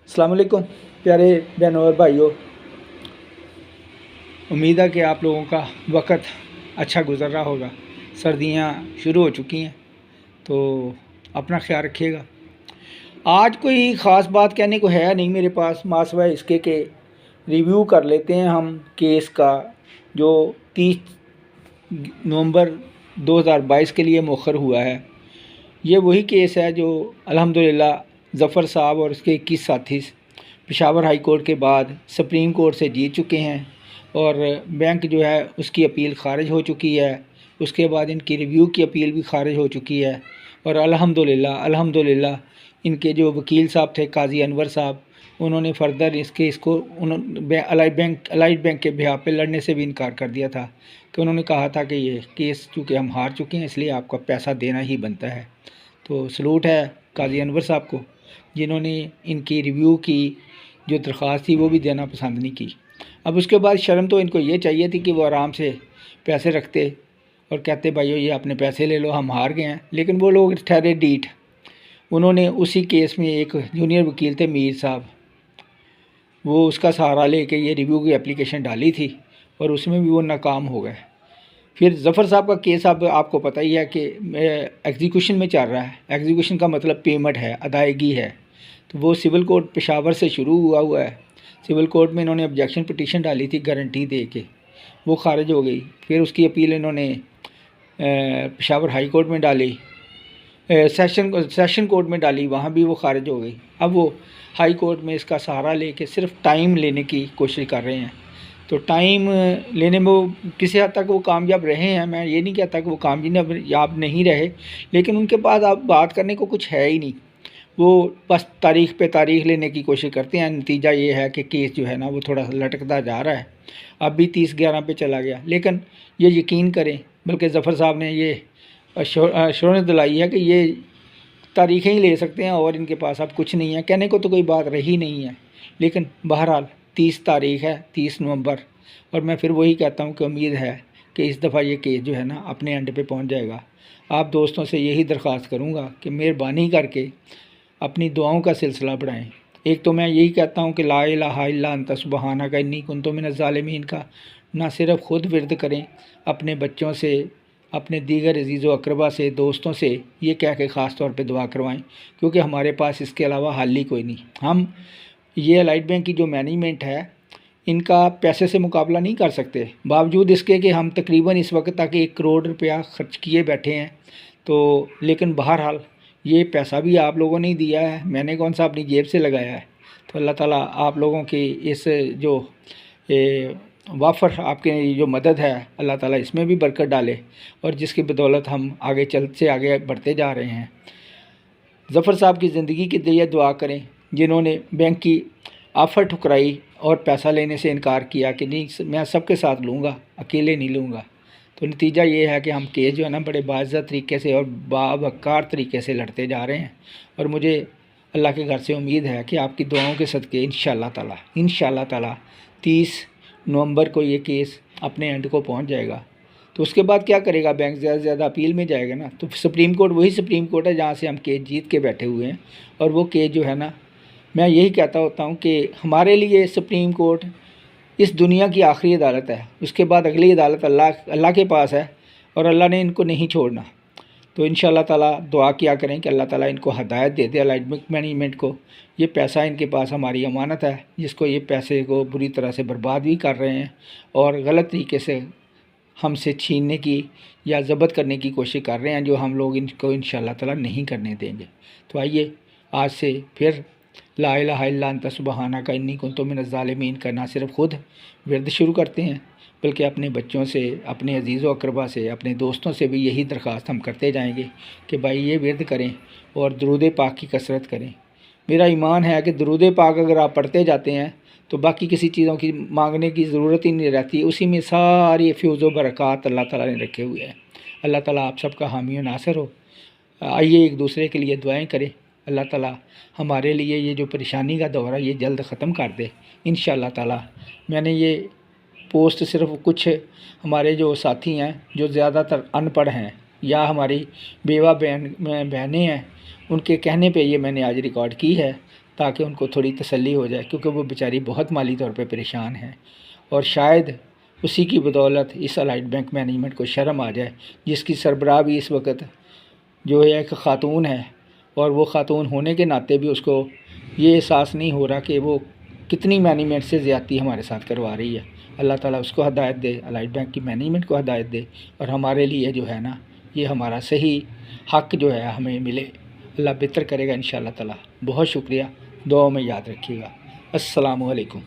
अस्सलाम वालेकुम प्यारे बहनों और भाइयों। उम्मीद है कि आप लोगों का वक़्त अच्छा गुज़र रहा होगा। सर्दियां शुरू हो चुकी हैं तो अपना ख्याल रखिएगा। आज कोई ख़ास बात कहने को है नहीं मेरे पास, मासवा इसके के रिव्यू कर लेते हैं हम केस का जो 30 नवंबर 2022 के लिए मौखर हुआ है। ये वही केस है जो अल्हम्दुलिल्लाह ज़फ़र साहब और उसके 21 साथी पेशावर हाई कोर्ट के बाद सुप्रीम कोर्ट से जीत चुके हैं और बैंक जो है उसकी अपील ख़ारिज हो चुकी है। उसके बाद इनकी रिव्यू की अपील भी ख़ारिज हो चुकी है और अल्हम्दुलिल्लाह इनके जो वकील साहब थे काजी अनवर साहब, उन्होंने फ़र्दर इसको उन्होंने अलाइड बैंक के बिहाफ पे लड़ने से भी इनकार कर दिया था कि उन्होंने कहा था कि ये केस चूँकि हम हार चुके हैं इसलिए आपका पैसा देना ही बनता है। तो सलूट है काजी अनवर साहब को जिन्होंने इनकी रिव्यू की जो दरख्वास्त थी वो भी देना पसंद नहीं की। अब उसके बाद शर्म तो इनको ये चाहिए थी कि वो आराम से पैसे रखते और कहते भाइयों ये अपने पैसे ले लो, हम हार गए हैं। लेकिन वो लोग ठहरे डीठ। उन्होंने उसी केस में एक जूनियर वकील थे मीर साहब, वो उसका सहारा लेके ये रिव्यू की एप्लीकेशन डाली थी और उसमें भी वो नाकाम हो गए। फिर ज़फ़र साहब का केस अब आपको पता ही है कि एग्जीक्यूशन में चल रहा है। एग्जीक्यूशन का मतलब पेमेंट है, अदायगी है। तो वो सिविल कोर्ट पेशावर से शुरू हुआ है। सिविल कोर्ट में इन्होंने ऑब्जेक्शन पिटीशन डाली थी गारंटी दे के, वो खारिज हो गई। फिर उसकी अपील इन्होंने पेशावर हाई कोर्ट में डाली, सेशन कोर्ट में डाली, वहाँ भी वो खारिज हो गई। अब वो हाई कोर्ट में इसका सहारा लेके सिर्फ टाइम लेने की कोशिश कर रहे हैं। तो टाइम लेने में वो किसी हद तक वो कामयाब रहे हैं। मैं ये नहीं कहता कि वो कामयाब नहीं रहे, लेकिन उनके पास अब बात करने को कुछ है ही नहीं। वो बस तारीख़ पे तारीख़ लेने की कोशिश करते हैं। नतीजा ये है कि केस जो है ना वो थोड़ा लटकता जा रहा है। अब भी 30/11 पे चला गया। लेकिन ये यकीन करें, बल्कि ज़फ़र साहब ने ये अश्योरेंस दिलाई है कि ये तारीख़ें ही ले सकते हैं और इनके पास अब कुछ नहीं है। कहने को तो कोई बात रही नहीं है, लेकिन बहरहाल 30 तारीख़ है, 30 नवंबर। और मैं फिर वही कहता हूँ कि उम्मीद है कि इस दफ़ा ये केस जो है ना अपने एंड पे पहुँच जाएगा। आप दोस्तों से यही दरख्वास्त करूँगा कि मेहरबानी करके अपनी दुआओं का सिलसिला बढ़ाएं। एक तो मैं यही कहता हूँ कि ला इलाहा इल्ला अंता सुब्हानक इन्नी कुन्तु मिनज़ ज़ालिमीन का ना सिर्फ ख़ुद विर्द करें, अपने बच्चों से, अपने दीगर अजीज़ व अक़रबा से, दोस्तों से ये कह के ख़ास तौर पे दुआ करवाएं, क्योंकि हमारे पास इसके अलावा हल ही कोई नहीं। हम ये अलाइड बैंक की जो मैनेजमेंट है इनका पैसे से मुकाबला नहीं कर सकते, बावजूद इसके कि हम तकरीबन इस वक्त तक 1 करोड़ रुपया ख़र्च किए बैठे हैं। तो लेकिन बहरहाल ये पैसा भी आप लोगों ने ही दिया है, मैंने कौन सा अपनी जेब से लगाया है। तो अल्लाह ताला आप लोगों की इस जो वाफ़र आपके जो मदद है अल्लाह ताला इसमें भी बरकत डाले और जिसकी बदौलत हम आगे बढ़ते जा रहे हैं। ज़फ़र साहब की ज़िंदगी के लिए दुआ करें जिन्होंने बैंक की ऑफ़र ठुकराई और पैसा लेने से इनकार किया कि नहीं मैं सबके साथ लूँगा, अकेले नहीं लूँगा। तो नतीजा ये है कि हम केस जो है ना बड़े बाइज़्ज़त तरीके से और बावक़ार तरीके से लड़ते जा रहे हैं। और मुझे अल्लाह के घर से उम्मीद है कि आपकी दुआओं के सदक़े इंशाअल्लाह ताला 30 नवंबर को ये केस अपने एंड को पहुंच जाएगा। तो उसके बाद क्या करेगा बैंक? ज़्यादा से ज़्यादा अपील में जाएगा ना। तो सुप्रीम कोर्ट वही सुप्रीम कोर्ट है जहाँ से हम केस जीत के बैठे हुए हैं। और वो केस जो है ना, मैं यही कहता होता हूँ कि हमारे लिए सुप्रीम कोर्ट इस दुनिया की आखिरी अदालत है। उसके बाद अगली अदालत अल्लाह के पास है और अल्लाह ने इनको नहीं छोड़ना। तो इंशाअल्लाह ताला दुआ किया करें कि अल्लाह ताला इनको हदायत दे दे अलाइड बैंक मैनेजमेंट को। ये पैसा इनके पास हमारी अमानत है, जिसको ये पैसे को बुरी तरह से बर्बाद भी कर रहे हैं और गलत तरीके से हमसे छीनने की या ज़ब्त करने की कोशिश कर रहे हैं, जो हम लोग इनको इंशाअल्लाह ताला नहीं करने देंगे। तो आइए आज से फिर ला इलाहा इल्ला अंता सुब्हानक इन्नी कुन्तु मिनज़ ज़ालिमीन का ना सिर्फ ख़ुद विर्द शुरू करते हैं, बल्कि अपने बच्चों से, अपने अजीज़ व अक़रबा से, अपने दोस्तों से भी यही दरख्वास्त हम करते जाएंगे कि भाई ये विर्द करें और दरूद पाक की कसरत करें। मेरा ईमान है कि दरूद पाक अगर आप पढ़ते जाते हैं तो बाकी किसी चीज़ों की मांगने की ज़रूरत ही नहीं रहती। उसी में सारी फ्यूज़ व बरक़ात अल्लाह ताला ने रखे हुए हैं। अल्लाह ताला आप सबका हामी व नासिर हो। आइए एक दूसरे के लिए दुआएं करें। अल्लाह ताला हमारे लिए ये जो परेशानी का दौर है ये जल्द ख़त्म कर दे इंशाअल्लाह ताला। मैंने ये पोस्ट सिर्फ कुछ हमारे जो साथी हैं जो ज़्यादातर अनपढ़ हैं یا ہماری بیوہ بہنیں ہیں، ان کے کہنے پہ یہ میں نے آج ریکارڈ کی ہے تاکہ ان کو تھوڑی تسلی ہو جائے، کیونکہ وہ بیچاری بہت مالی طور پہ پریشان ہیں، اور شاید اسی کی بدولت اس الائٹ بینک مینجمنٹ کو شرم آ جائے، جس کی سربراہ بھی اس وقت جو ہے ایک خاتون ہے، اور وہ خاتون ہونے کے ناطے بھی اس کو یہ احساس نہیں ہو رہا کہ وہ کتنی مینجمنٹ سے زیادتی ہمارے ساتھ کروا رہی ہے۔ اللہ تعالیٰ اس کو ہدایت دے، الائٹ بینک کی مینجمنٹ کو ہدایت دے، اور ہمارے لیے جو ہے نا یہ ہمارا صحیح حق جو ہے ہمیں ملے۔ اللہ بہتر کرے گا انشاءاللہ تعالیٰ۔ بہت شکریہ، دعاؤں میں یاد رکھیے گا۔ السلام علیکم۔